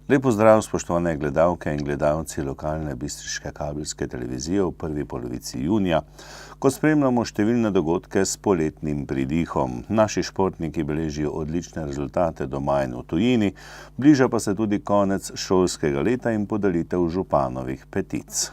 Lep pozdrav, spoštovane gledalke in gledalci lokalne bistriške kabelske televizije v prvi polovici junija, ko spremljamo številne dogodke s poletnim pridihom. Naši športniki beležijo odlične rezultate doma in v tujini, bliža pa se tudi konec šolskega leta in podelitev županovih petic.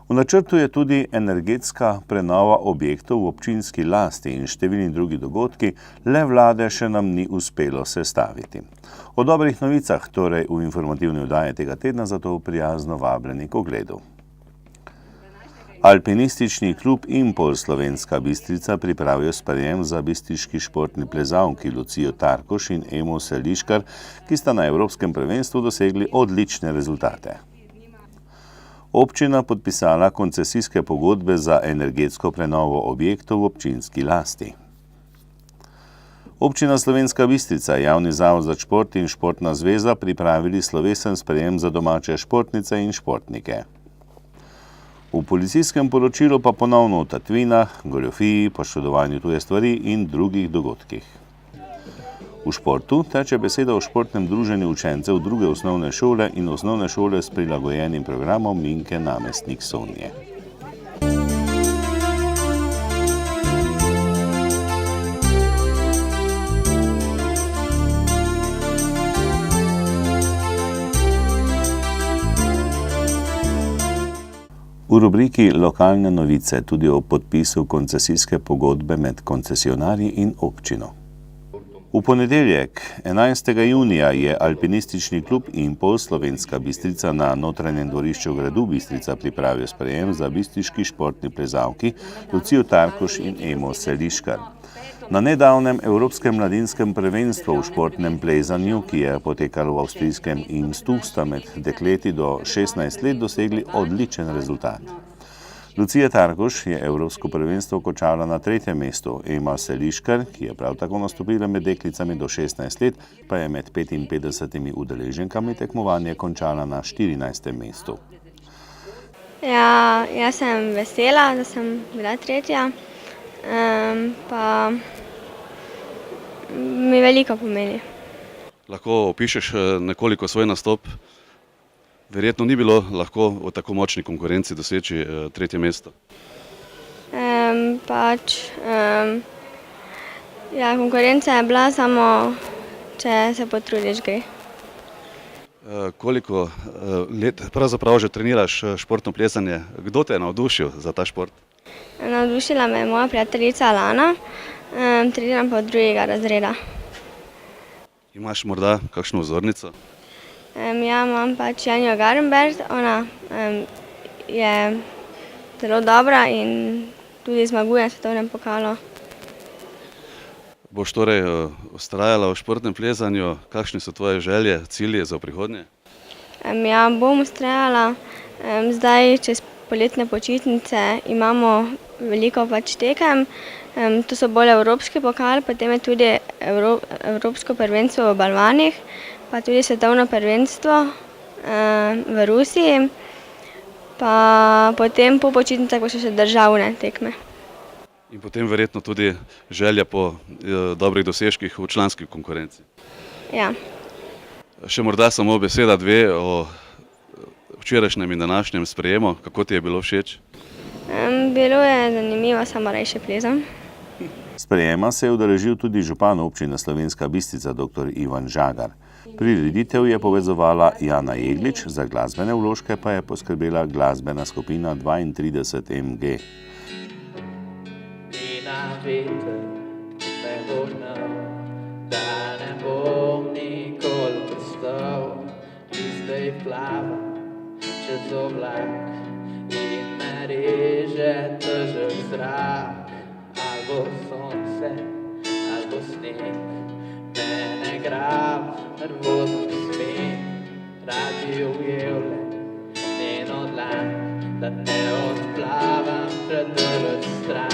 V načrtu je tudi energetska prenova objektov v občinski lasti in številni drugi dogodki, le vlade še nam ni uspelo sestaviti. O dobrih novicah torej v informativni oddaji tega tedna, zato prijazno vabljeni k ogledu. Alpinistični klub Impol Slovenska Bistrica pripravijo sprejem za bistriški športni plezalki Lucijo Tarkoš in Emo Seliškar, ki sta na evropskem prvenstvu dosegli odlične rezultate. Občina podpisala koncesijske pogodbe za energetsko prenovo objektov v občinski lasti. Občina Slovenska Bistrica, Javni zavod za šport in Športna zveza pripravili slovesen sprejem za domače športnice in športnike. V policijskem poročilu pa ponovno o tatvinah, goljufiji, poškodovanju tuje stvari in drugih dogodkih. V športu teče beseda o športnem druženju učencev druge osnovne šole in osnovne šole s prilagojenim programom Minke Namestnik Sonje. V rubriki Lokalne novice tudi o podpisu koncesijske pogodbe med koncesionarji in občino. V ponedeljek, 11. junija, je alpinistični klub Impol Slovenska Bistrica na notranjem dvorišču gradu Bistrica pripravil sprejem za bistriški športni plezalki Lucijo Tarkoš in Emo Seliškar. Na nedavnem Evropskem mladinskem prvenstvu v športnem plezanju, ki je potekalo v avstrijskem Imstu, sta med dekleti do 16 let dosegli odličen rezultat. Lucija Tarkoš je evropsko prvenstvo končala na 3. mestu, Ema Seliškar, ki je prav tako nastopila med deklicami do 16 let, pa je med 55 udeleženkami tekmovanje končala na 14. mestu. Ja, jaz sem vesela, da sem bila 3. Pa mi veliko pomeni. Lahko opišeš nekoliko svoj nastop? Verjetno ni bilo lahko v tako močni konkurenci doseči 3. mesto. Konkurenca je bila, samo če se potrudiš, gre. Koliko let pravzaprav že treniraš športno plezanje? Kdo te je navdušil za ta šport? Navdušila me je moja prijateljica Lana, treniram pa od 2. razreda. Imaš morda kakšno vzornico? Ja, imam pač Janjo Garenberg, ona je zelo dobra in tudi zmaguje na svetovnem pokalu. Boš torej vztrajala v športnem plezanju? Kakšne so tvoje želje, cilje za prihodnje? Ja, bom vztrajala. Zdaj, čez poletne počitnice, imamo veliko pač tekem. To so bolj evropski pokal, potem je tudi evropsko prvenstvo v balvanih, pa tudi svetovno prvenstvo v Rusiji, pa potem po počitnicah pa še državne tekme. In potem verjetno tudi želja po dobrih dosežkih v članski konkurenci. Ja. Še morda samo beseda dve o včerajšnjem in današnjem sprejemu. Kako ti je bilo všeč? Bilo je zanimivo, samo rajše plezam. Sprejema se je udeležil tudi župan občine Slovenska Bistrica, dr. Ivan Žagar. Prireditev je povezovala Jana Jeglič, za glasbene vložke pa je poskrbela glasbena skupina 32 MG. Na veter me vrnil, da ne bom nikoli pristal, ki zdaj plava čez oblak in me reže težek zrak. Albo sonce, albo sneg, mene grab nervozen smeh, rad bi ujel le njeno dlan, da ne odplavam predaleč stran.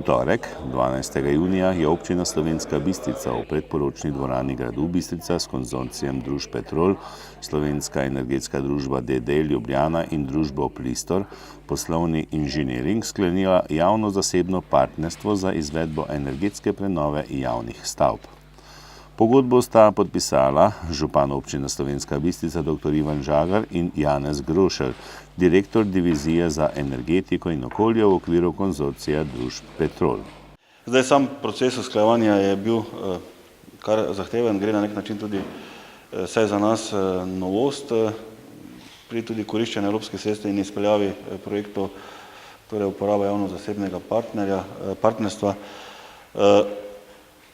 torek, 12. junija, je občina Slovenska Bistrica v predporočni dvorani gradu Bistrica s konzorcijem družb Petrol, Slovenska energetska družba DD Ljubljana in družbo Plistor, poslovni inženiring, sklenila javno-zasebno partnerstvo za izvedbo energetske prenove javnih stavb. Pogodbo sta podpisala župan občine Slovenska Bistrica dr. Ivan Žagar in Janez Grošelj, direktor divizije za energetiko in okolje v okviru konzorcija družb Petrol. Zdaj sam proces usklajevanja je bil kar zahteven, gre na nek način tudi vsaj za nas novost pri tudi koriščenju evropskih sredstev in izpeljavi projektov, torej uporaba javno-zasebnega partnerstva,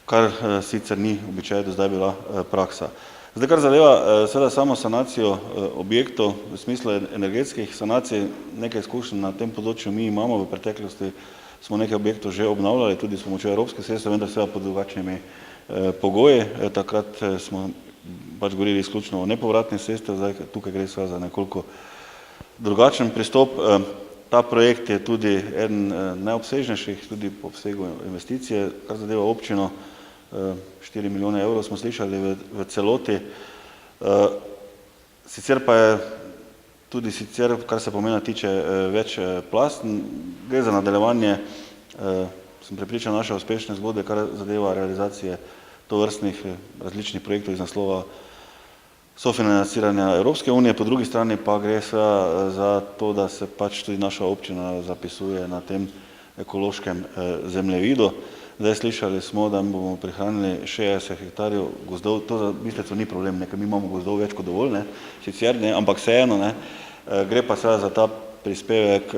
kar sicer ni običaj do zdaj bila praksa. Zdaj, kar zadeva seveda samo sanacijo objektov v smislu energetskih sanacij, nekaj izkušenj na tem področju mi imamo. V preteklosti smo nekaj objektov že obnavljali, tudi s pomočjo evropskih sredstev, vendar seveda pod drugačnimi pogoji. Takrat smo pač govorili izključno o nepovratnih sredstev, zdaj tukaj gre seveda za nekoliko drugačen pristop. Ta projekt je tudi eden najobsežnejših, tudi po obsegu investicije, kar zadeva občino. 4 milijone evrov smo slišali v celoti. Sicer pa je tudi sicer, kar se pomena tiče, več plasten. Gre za nadaljevanje, sem prepričan, naše uspešne zgodbe, kar zadeva realizacije tovrstnih različnih projektov iz naslova sofinanciranja Evropske unije, po drugi strani pa gre za to, da se pač tudi naša občina zapisuje na tem ekološkem zemljevidu. Zdaj slišali smo, da bomo prihranili 60 hektarjev gozdov, to za Bistrico ni problem, ker mi imamo gozdov več kot dovolj, sicer, ampak vseeno, gre pa seveda za ta prispevek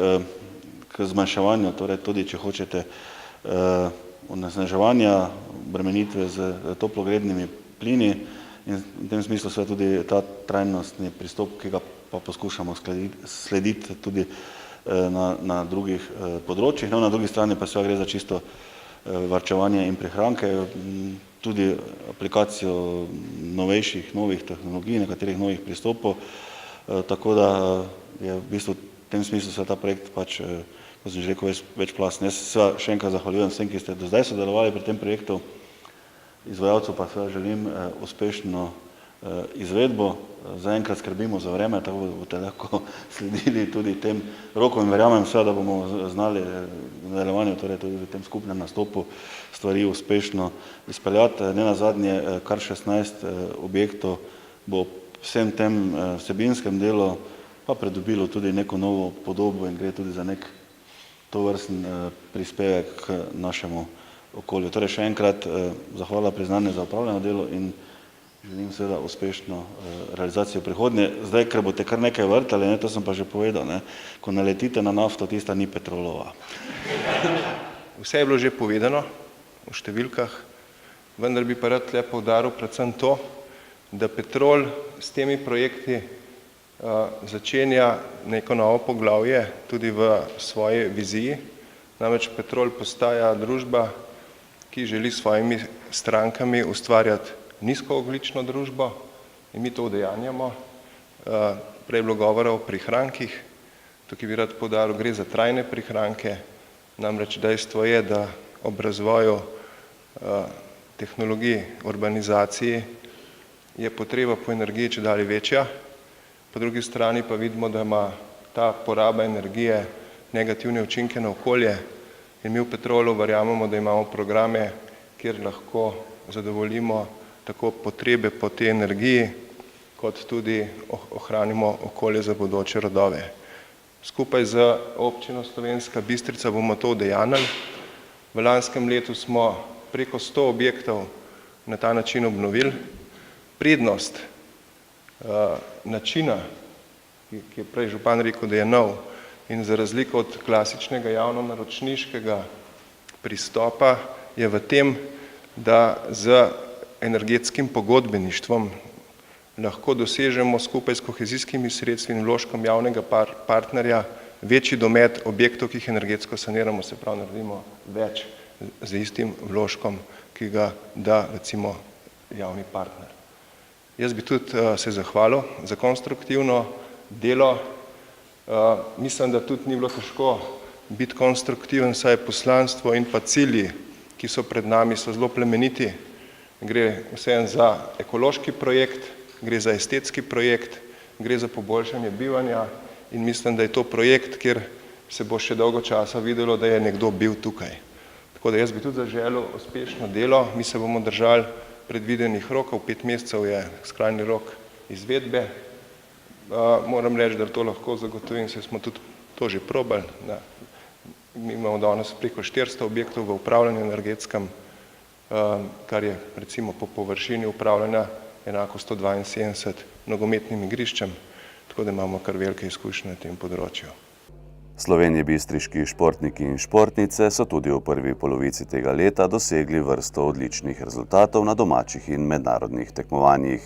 k zmanjševanju, torej tudi, če hočete, onesnaževanja, obremenitve z toplogrednimi plini in v tem smislu seveda tudi ta trajnostni pristop, ki ga pa poskušamo slediti tudi na drugih področjih. Na drugi strani pa seveda gre za čisto varčevanje in prihranke, tudi aplikacijo novejših, novih tehnologij, nekaterih novih pristopov, tako da je v bistvu v tem smislu se ta projekt pač, kot sem že rekel, večplasten. Jaz se še enkrat zahvaljujem vsem, ki ste do zdaj sodelovali pri tem projektu, izvajalcu pa seveda želim uspešno izvedbo. Zaenkrat skrbimo za vreme, tako boste lahko sledili tudi tem rokom in verjamem seveda, da bomo znali v nadaljevanju, torej tudi v tem skupnem nastopu stvari uspešno izpeljati. Nenazadnje kar 16 objektov bo vsem tem vsebinskem delu pa pridobilo tudi neko novo podobo in gre tudi za nek tovrsten prispevek k našemu okolju. Torej še enkrat zahvala, priznanje za opravljeno delo in želim seveda uspešno realizacijo prihodnje. Zdaj, ker boste kar nekaj vrtali, to sem pa že povedal, ko naletite na nafto, tista ni Petrolova. Vse je bilo že povedano v številkah, vendar bi pa rad le poudaril predvsem to, da Petrol s temi projekti začenja neko novo poglavje tudi v svoji viziji. Namreč Petrol postaja družba, ki želi s svojimi strankami ustvarjati nizkoogljično družbo in mi to udejanjamo. Prej je bilo govora o prihrankih, tukaj bi rad poudaril, gre za trajne prihranke, namreč dejstvo je, da ob razvoju tehnologij urbanizaciji je potreba po energiji čedalje večja, po drugi strani pa vidimo, da ima ta poraba energije negativne učinke na okolje in mi v Petrolu verjamemo, da imamo programe, kjer lahko zadovoljimo tako potrebe po tej energiji, kot tudi ohranimo okolje za bodoče rodove. Skupaj z občino Slovenska Bistrica bomo to udejanjili. V lanskem letu smo preko 100 objektov na ta način obnovili. Prednost načina, ki je prej župan rekel, da je nov in za razliko od klasičnega javno-naročniškega pristopa je v tem, da z energetskim pogodbeništvom lahko dosežemo skupaj s kohezijskimi sredstvi in vložkom javnega partnerja večji domet objektov, ki jih energetsko saniramo, se pravi naredimo več z istim vložkom, ki ga da recimo javni partner. Jaz bi tudi se zahvalil za konstruktivno delo. Mislim, da tudi ni bilo težko biti konstruktiven, saj poslanstvo in pa cilji, ki so pred nami, so zelo plemeniti. Gre vseeno za ekološki projekt, gre za estetski projekt, gre za poboljšanje bivanja in mislim, da je to projekt, kjer se bo še dolgo časa videlo, da je nekdo bil tukaj. Tako da jaz bi tudi zaželil uspešno delo, mi se bomo držali predvidenih rokov, 5 mesecev je skrajni rok izvedbe. Moram reči, da to lahko zagotovim, saj smo tudi to že probali. Mi imamo danes preko 400 objektov v upravljanju energetskem, kar je recimo po površini upravljanja enako 172 nogometnim igriščem, tako da imamo kar velike izkušnje na tem področju. Slovenjebistriški športniki in športnice so tudi v prvi polovici tega leta dosegli vrsto odličnih rezultatov na domačih in mednarodnih tekmovanjih.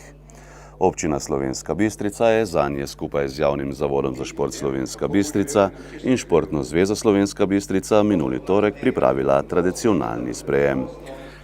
Občina Slovenska Bistrica je zanje skupaj z Javnim zavodom za šport Slovenska Bistrica in Športno zvezo Slovenska Bistrica minuli torek pripravila tradicionalni sprejem.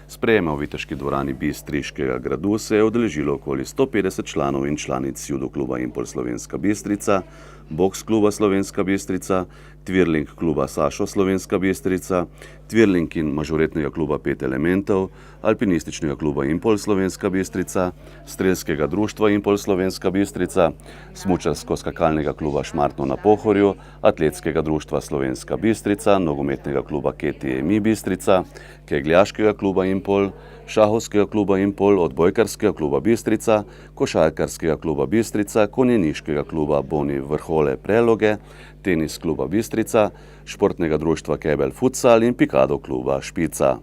Sprejema v Viteški dvorani Bistriškega gradu se je udeležilo okoli 150 članov in članic judo kluba Impol Slovenska Bistrica, boks kluba Slovenska Bistrica, twirling kluba Sašo Slovenska Bistrica, twirling in mažoretnega kluba 5 elementov, alpinističnega kluba Impol Slovenska Bistrica, strelskega društva Impol Slovenska Bistrica, smučarsko-skakalnega kluba Šmartno na Pohorju, atletskega društva Slovenska Bistrica, nogometnega kluba KTMI Bistrica, kegljaškega kluba Impol, šahovskega kluba Impol, odbojkarskega kluba Bistrica, košarkarskega kluba Bistrica, konjeniškega kluba Boni Vrhole Preloge, tenis kluba Bistrica, športnega društva Kebel Futsal in pikado kluba Špica.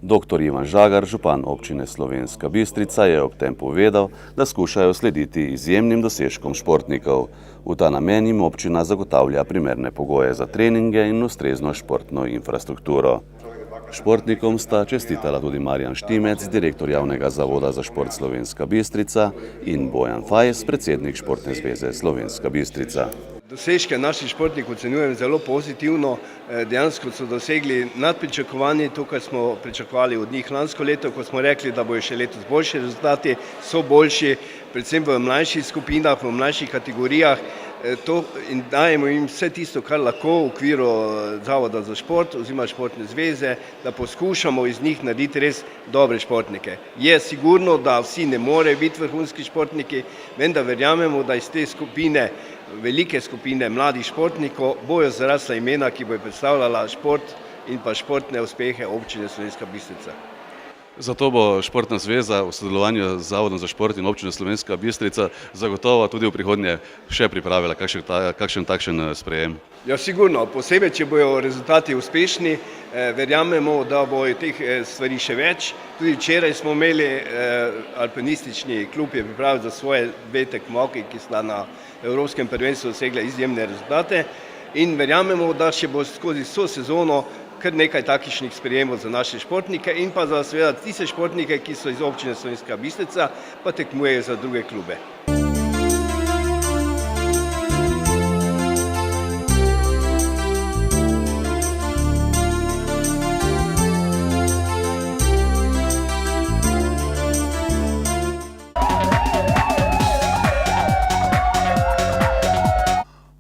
Dr. Ivan Žagar, župan občine Slovenska Bistrica, je ob tem povedal, da skušajo slediti izjemnim dosežkom športnikov. V ta namen jim občina zagotavlja primerne pogoje za treninge in ustrezno športno infrastrukturo. Športnikom sta čestitala tudi Marjan Štimec, direktor Javnega zavoda za šport Slovenska Bistrica, in Bojan Fajs, predsednik Športne zveze Slovenska Bistrica. Dosežke naših športnikov ocenjujem zelo pozitivno, dejansko so dosegli nadpričakovanje, to, kar smo pričakovali od njih lansko leto, ko smo rekli, da bojo še letos boljši rezultati, so boljši, predvsem v mlajših skupinah, v mlajših kategorijah, in dajemo jim vse tisto, kar lahko v okviru Zavoda za šport oziroma Športne zveze, da poskušamo iz njih narediti res dobre športnike. Je sigurno, da vsi ne morejo biti vrhunski športniki, vendar verjamemo, da iz te skupine, velike skupine mladih športnikov, bojo zarasla imena, ki bojo predstavljala šport in pa športne uspehe občine Slovenska Bistrica. Zato bo Športna zveza v sodelovanju z Zavodom za šport in občino Slovenska Bistrica zagotovo tudi v prihodnje še pripravila kakšen takšen sprejem. Ja, sigurno, posebej, če bojo rezultati uspešni, verjamemo, da bo teh stvari še več. Tudi včeraj smo imeli alpinistični klub je pripravil za svoje 2 tekmovalke, ki sta na Evropskem prvenstvu dosegla izjemne rezultate, in verjamemo, da še bo skozi vso sezono kar nekaj takšnih sprejemov za naše športnike in pa za seveda tiste športnike, ki so iz občine Slovenska Bistrica, pa tekmujejo za druge klube.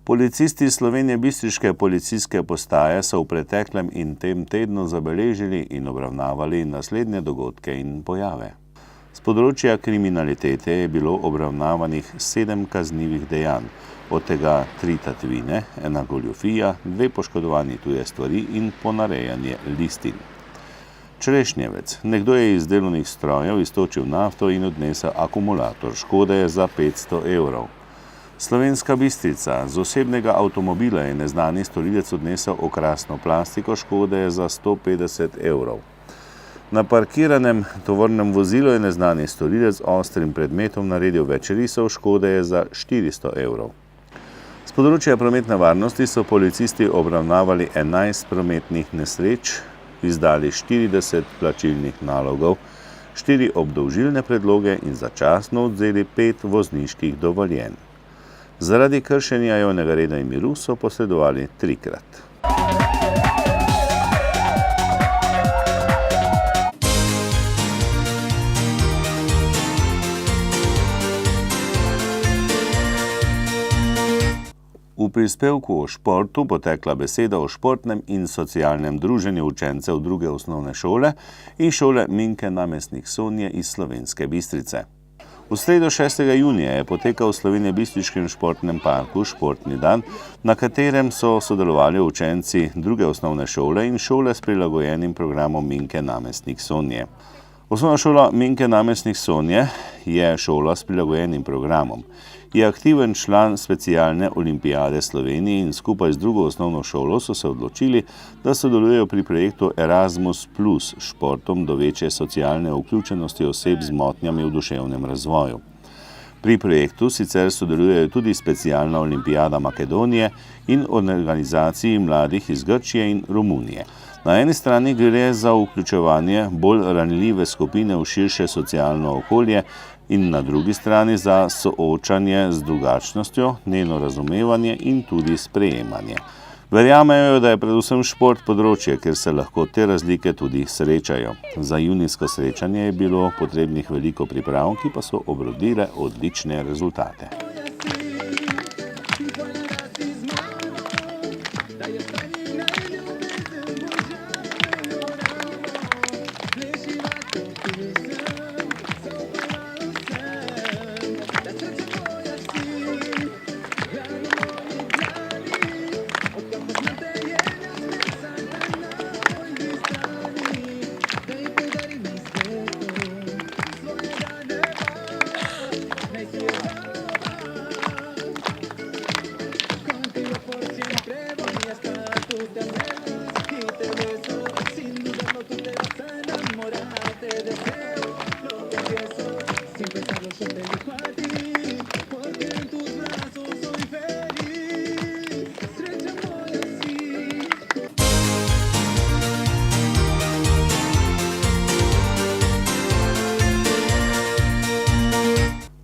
Policisti Slovenjebistriške policijske postaje so v preteklem in tem tednu zabeležili in obravnavali naslednje dogodke in pojave. Z področja kriminalitete je bilo obravnavanih 7 kaznivih dejanj, od tega 3 tatvine, 1 goljufija, 2 poškodovani tuje stvari in ponarejanje listin. Črešnjevec. Nekdo je iz delovnih strojev iztočil nafto in odnesel akumulator, škode za 500 evrov. Slovenska Bistrica. Z osebnega avtomobila je neznani storilec odnesel okrasno plastiko, škode za 150 evrov. Na parkiranem tovornem vozilu je neznani storilec ostrim predmetom naredil več risov, škode za 400 evrov. Z področja prometne varnosti so policisti obravnavali 11 prometnih nesreč, izdali 40 plačilnih nalogov, 4 obdolžilne predloge in začasno odvzeli 5 vozniških dovoljenj. Zaradi kršenja javnega reda in miru so posredovali 3-krat. V V prispevku o športu bo tekla beseda o športnem in socialnem druženju učencev druge osnovne šole in šole Minke namestnik Sonje iz Slovenske Bistrice. V sredo 6. junija je potekal v Slovenjebistriškem športnem parku športni dan, na katerem so sodelovali učenci druge osnovne šole in šole s prilagojenim programom Minke namestnik Sonje. Osnovna šola Minke namestnik Sonje je šola s prilagojenim programom. Je aktiven član specialne olimpijade Slovenije in skupaj z drugo osnovno šolo so se odločili, da sodelujejo pri projektu Erasmus Plus športom do večje socialne vključenosti oseb z motnjami v duševnem razvoju. Pri projektu sicer sodelujejo tudi specialna olimpijada Makedonije in organizaciji mladih iz Grčije in Romunije. Na eni strani gre za vključevanje bolj ranljive skupine v širše socialno okolje in na drugi strani za soočanje z drugačnostjo, njeno razumevanje in tudi sprejemanje. Verjamejo, da je predvsem šport področje, kjer se lahko te razlike tudi srečajo. Za junijsko srečanje je bilo potrebnih veliko priprav, ki pa so obrodile odlične rezultate.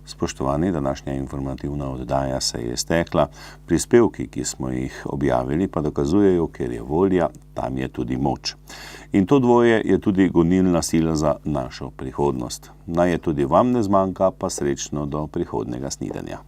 Spoštovani, današnja informativna oddaja se je stekla. Prispevki, ki smo jih objavili, pa dokazujejo, ker je volja, tam je tudi moč. In to dvoje je tudi gonilna sila za našo prihodnost. Naj je tudi vam ne zmanjka, pa srečno do prihodnjega snidenja.